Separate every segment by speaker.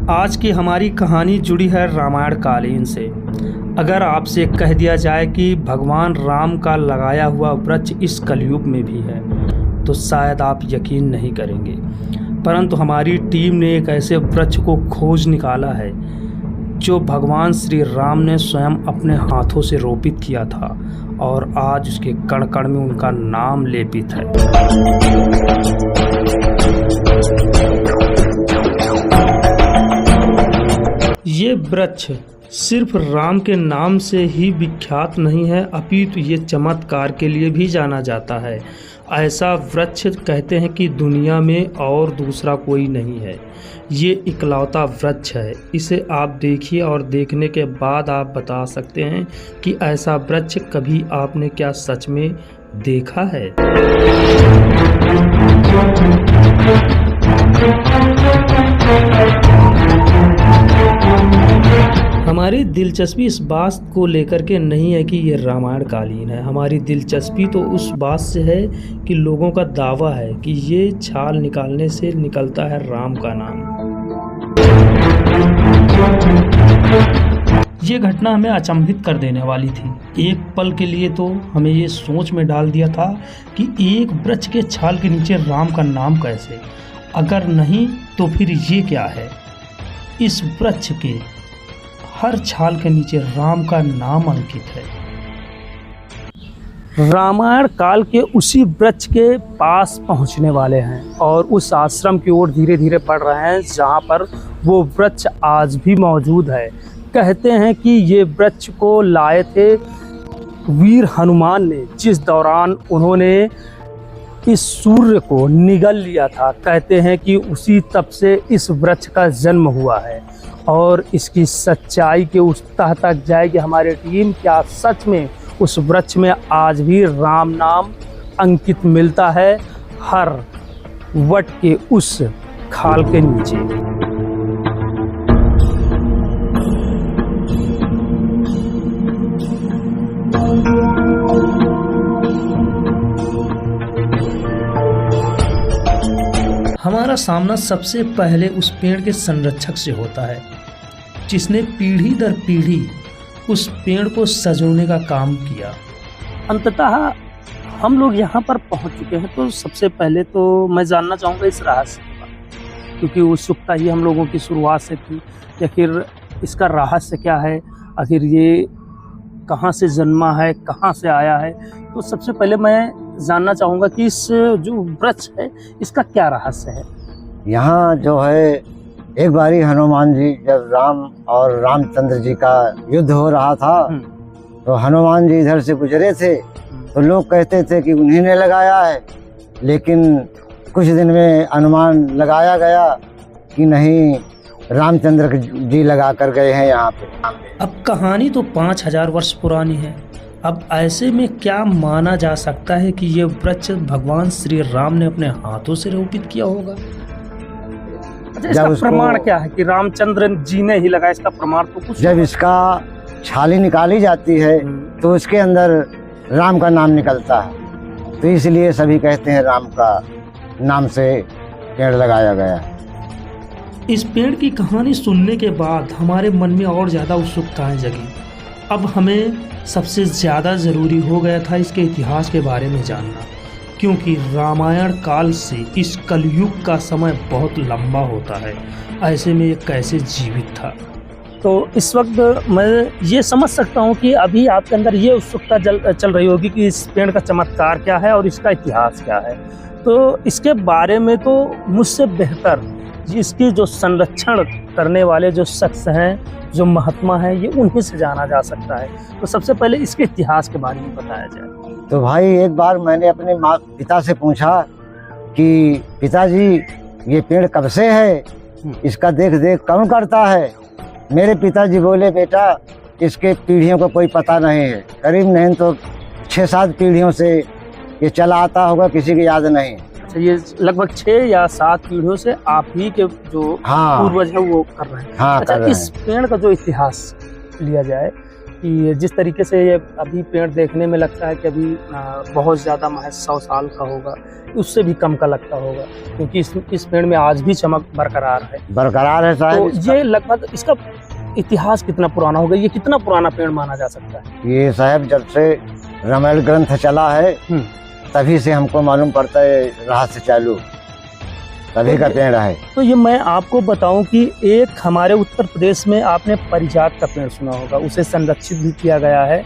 Speaker 1: आज की हमारी कहानी जुड़ी है रामायण कालीन से। अगर आपसे कह दिया जाए कि भगवान राम का लगाया हुआ वृक्ष इस कलयुग में भी है तो शायद आप यकीन नहीं करेंगे, परंतु हमारी टीम ने एक ऐसे वृक्ष को खोज निकाला है जो भगवान श्री राम ने स्वयं अपने हाथों से रोपित किया था और आज उसके कण कण में उनका नाम लेपित है। ये वृक्ष सिर्फ राम के नाम से ही विख्यात नहीं है, अपितु ये चमत्कार के लिए भी जाना जाता है। ऐसा वृक्ष कहते हैं कि दुनिया में और दूसरा कोई नहीं है। ये इकलौता वृक्ष है। इसे आप देखिए और देखने के बाद आप बता सकते हैं कि ऐसा वृक्ष कभी आपने क्या सच में देखा है। हमारी दिलचस्पी इस बात को लेकर के नहीं है कि ये रामायण कालीन है। हमारी दिलचस्पी तो उस बात से है कि लोगों का दावा है कि ये छाल निकालने से निकलता है राम का नाम। ये घटना हमें अचंभित कर देने वाली थी। एक पल के लिए तो हमें ये सोच में डाल दिया था कि एक वृक्ष के छाल के नीचे राम का नाम कैसे, अगर नहीं तो फिर ये क्या है। इस वृक्ष के हर छाल के नीचे राम का नाम अंकित है। रामायण काल के उसी वृक्ष के पास पहुंचने वाले हैं और उस आश्रम की ओर धीरे धीरे बढ़ रहे हैं जहां पर वो वृक्ष आज भी मौजूद है। कहते हैं कि ये वृक्ष को लाए थे वीर हनुमान ने, जिस दौरान उन्होंने इस सूर्य को निगल लिया था। कहते हैं कि उसी तप से इस वृक्ष का जन्म हुआ है और इसकी सच्चाई के उस तह तक जाएगी हमारी टीम। क्या सच में उस वृक्ष में आज भी राम नाम अंकित मिलता है हर वट के उस खाल के नीचे। हमारा सामना सबसे पहले उस पेड़ के संरक्षक से होता है जिसने पीढ़ी दर पीढ़ी उस पेड़ को सजोने का काम किया। अंततः हम लोग यहाँ पर पहुँच चुके हैं, तो सबसे पहले तो मैं जानना चाहूँगा इस रहस्य का, क्योंकि उत्सुकता ही हम लोगों की शुरुआत से थी। आखिर इसका रहस्य क्या है, आखिर ये कहाँ से जन्मा है, कहाँ से आया है। तो सबसे पहले मैं जानना चाहूँगा कि इस जो वृक्ष है इसका क्या रहस्य है।
Speaker 2: यहाँ जो है एक बारी हनुमान जी जब राम और रामचंद्र जी का युद्ध हो रहा था तो हनुमान जी इधर से गुजरे थे तो लोग कहते थे कि उन्हीं ने लगाया है, लेकिन कुछ दिन में अनुमान लगाया गया कि नहीं, रामचंद्र जी लगा कर गए हैं यहाँ पे।
Speaker 1: अब कहानी तो 5000 वर्ष पुरानी है। अब ऐसे में क्या माना जा सकता है कि ये वृक्ष भगवान श्री राम ने अपने हाथों से रोपित किया होगा। अच्छा, इसका प्रमाण क्या है कि रामचंद्र जी ने ही लगाया? इसका प्रमाण तो कुछ।
Speaker 2: जब इसका छाली निकाली जाती है तो उसके अंदर राम का नाम निकलता है, तो इसलिए सभी कहते हैं राम का नाम से पेड़ लगाया गया।
Speaker 1: इस पेड़ की कहानी सुनने के बाद हमारे मन में और ज़्यादा उत्सुकताएं जगी। अब हमें सबसे ज़्यादा ज़रूरी हो गया था इसके इतिहास के बारे में जानना, क्योंकि रामायण काल से इस कलयुग का समय बहुत लंबा होता है। ऐसे में ये कैसे जीवित था। तो इस वक्त मैं ये समझ सकता हूँ कि अभी आपके अंदर ये उत्सुकता चल रही होगी कि इस पेड़ का चमत्कार क्या है और इसका इतिहास क्या है। तो इसके बारे में तो मुझसे बेहतर इसकी जो संरक्षण करने वाले जो शख्स हैं, जो महात्मा हैं, ये उन्हीं से जाना जा सकता है। तो सबसे पहले इसके इतिहास के बारे में बताया जाए।
Speaker 2: तो भाई एक बार मैंने अपने पिता से पूछा कि पिताजी ये पेड़ कब से है, इसका देख देख कौन करता है। मेरे पिताजी बोले, बेटा इसके पीढ़ियों को कोई पता नहीं है, करीब नहीं तो 6-7 पीढ़ियों से ये चला आता होगा, किसी की याद नहीं।
Speaker 1: अच्छा, ये लगभग 6 या 7 पीढ़ियों से आप ही के जो पूर्वज है वो कर रहे हैं।
Speaker 2: हाँ,
Speaker 1: अच्छा, इस पेड़ का जो इतिहास लिया जाए कि जिस तरीके से ये अभी पेड़ देखने में लगता है कि अभी बहुत ज़्यादा महज 100 साल का होगा, उससे भी कम का लगता होगा, क्योंकि इस पेड़ में आज भी चमक बरकरार है।
Speaker 2: बरकरार है साहब।
Speaker 1: तो ये लगभग इसका इतिहास कितना पुराना होगा, ये कितना पुराना पेड़ माना जा सकता है?
Speaker 2: ये साहब जब से रामायण ग्रंथ चला है तभी से हमको मालूम पड़ता है, रहस्य चालू तभी का पेड़ है।
Speaker 1: तो ये मैं आपको बताऊं कि एक हमारे उत्तर प्रदेश में आपने पारिजात का पेड़ सुना होगा, उसे संरक्षित भी किया गया है।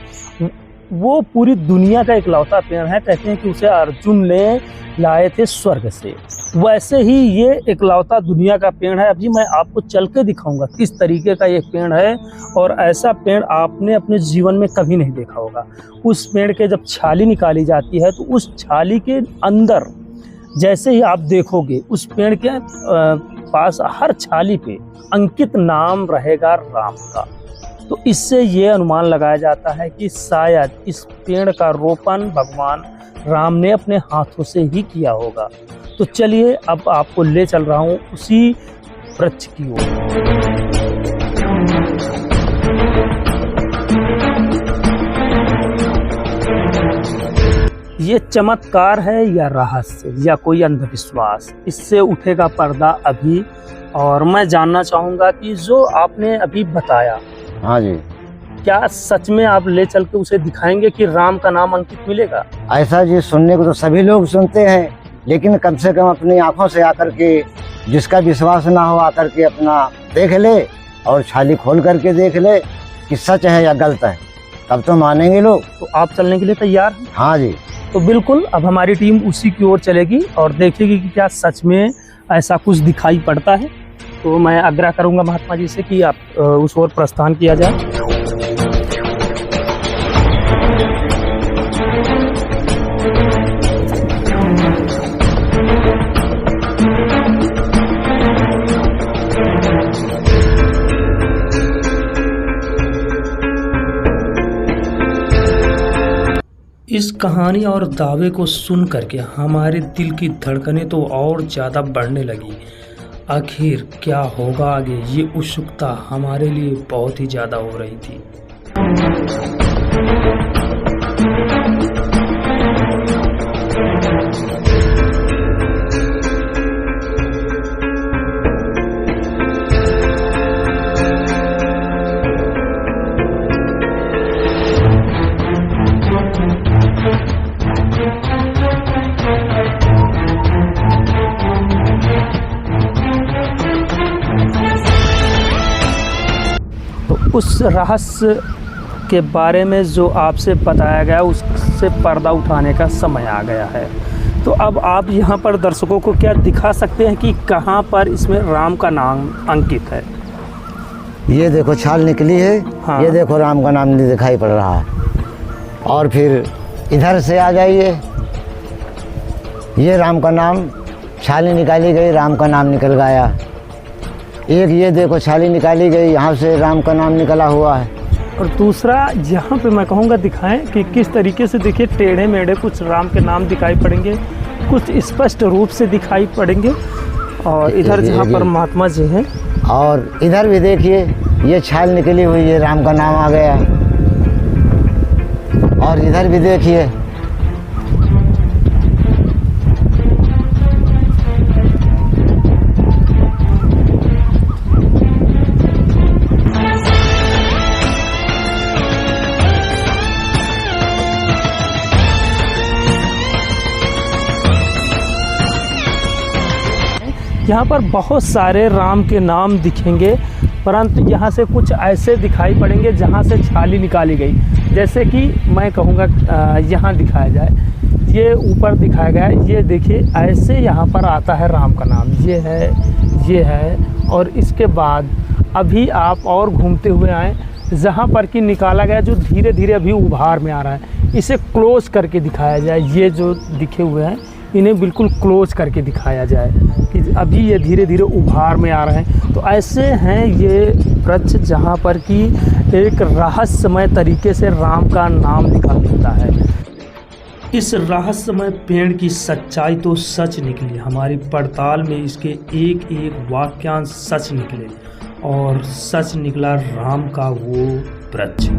Speaker 1: वो पूरी दुनिया का इकलौता पेड़ है, कहते हैं कि उसे अर्जुन ने लाए थे स्वर्ग से। वैसे ही ये इकलौता दुनिया का पेड़ है। अभी मैं आपको चल के दिखाऊंगा किस तरीके का ये पेड़ है, और ऐसा पेड़ आपने अपने जीवन में कभी नहीं देखा होगा। उस पेड़ के जब छाली निकाली जाती है तो उस छाली के अंदर जैसे ही आप देखोगे उस पेड़ के पास हर छाली पे अंकित नाम रहेगा राम का। तो इससे ये अनुमान लगाया जाता है कि शायद इस पेड़ का रोपण भगवान राम ने अपने हाथों से ही किया होगा। तो चलिए अब आपको ले चल रहा हूँ उसी वृक्ष की ओर। ये चमत्कार है या रहस्य या कोई अंधविश्वास, इससे उठेगा पर्दा अभी। और मैं जानना चाहूँगा कि जो आपने अभी बताया,
Speaker 2: हाँ जी,
Speaker 1: क्या सच में आप ले चल के उसे दिखाएंगे कि राम का नाम अंकित मिलेगा?
Speaker 2: ऐसा जी सुनने को तो सभी लोग सुनते हैं, लेकिन कम से कम अपनी आंखों से आकर के, जिसका विश्वास ना हो आकर के अपना देख ले और छाली खोल करके देख ले कि सच है या गलत है, तब तो मानेंगे लोग।
Speaker 1: तो आप चलने के लिए तैयार हैं?
Speaker 2: हाँ जी।
Speaker 1: तो बिल्कुल अब हमारी टीम उसी की ओर चलेगी और देखेगी कि क्या सच में ऐसा कुछ दिखाई पड़ता है। तो मैं आग्रह करूंगा महात्मा जी से कि आप उस ओर प्रस्थान किया जाए। इस कहानी और दावे को सुन करके हमारे दिल की धड़कनें तो और ज़्यादा बढ़ने लगी। आखिर क्या होगा आगे, ये उत्सुकता हमारे लिए बहुत ही ज़्यादा हो रही थी। उस रहस्य के बारे में जो आपसे बताया गया, उससे पर्दा उठाने का समय आ गया है। तो अब आप यहाँ पर दर्शकों को क्या दिखा सकते हैं कि कहाँ पर इसमें राम का नाम अंकित है?
Speaker 2: ये देखो छाल निकली है। हाँ। ये देखो राम का नाम नहीं दिखाई पड़ रहा है। और फिर इधर से आ जाइए, ये राम का नाम, छाली निकाली गई, राम का नाम निकल गया। एक ये देखो छाली निकाली गई, यहाँ से राम का नाम निकला हुआ है।
Speaker 1: और दूसरा यहाँ पे मैं कहूँगा दिखाएं कि किस तरीके से, देखिए टेढ़े मेढ़े कुछ राम के नाम दिखाई पड़ेंगे, कुछ स्पष्ट रूप से दिखाई पड़ेंगे। और इधर जहाँ पर महात्मा जी हैं,
Speaker 2: और इधर भी देखिए ये छाल निकली हुई है, राम का नाम आ गया। और इधर भी देखिए,
Speaker 1: यहाँ पर बहुत सारे राम के नाम दिखेंगे, परंतु यहाँ से कुछ ऐसे दिखाई पड़ेंगे जहाँ से छाली निकाली गई। जैसे कि मैं कहूँगा यहाँ दिखाया जाए, ये ऊपर दिखाया गया है, ये देखिए ऐसे यहाँ पर आता है राम का नाम, ये है। और इसके बाद अभी आप और घूमते हुए आए जहाँ पर कि निकाला गया, जो धीरे धीरे अभी उभार में आ रहा है। इसे क्लोज करके दिखाया जाए, ये जो दिखे हुए हैं इन्हें बिल्कुल क्लोज करके दिखाया जाए कि अभी ये धीरे धीरे उभार में आ रहे हैं। तो ऐसे हैं ये वृक्ष जहाँ पर कि एक रहस्यमय तरीके से राम का नाम निकल मिलता है। इस रहस्यमय पेड़ की सच्चाई तो सच निकली, हमारी पड़ताल में इसके एक एक वाक्यांश सच निकले, और सच निकला राम का वो वृक्ष।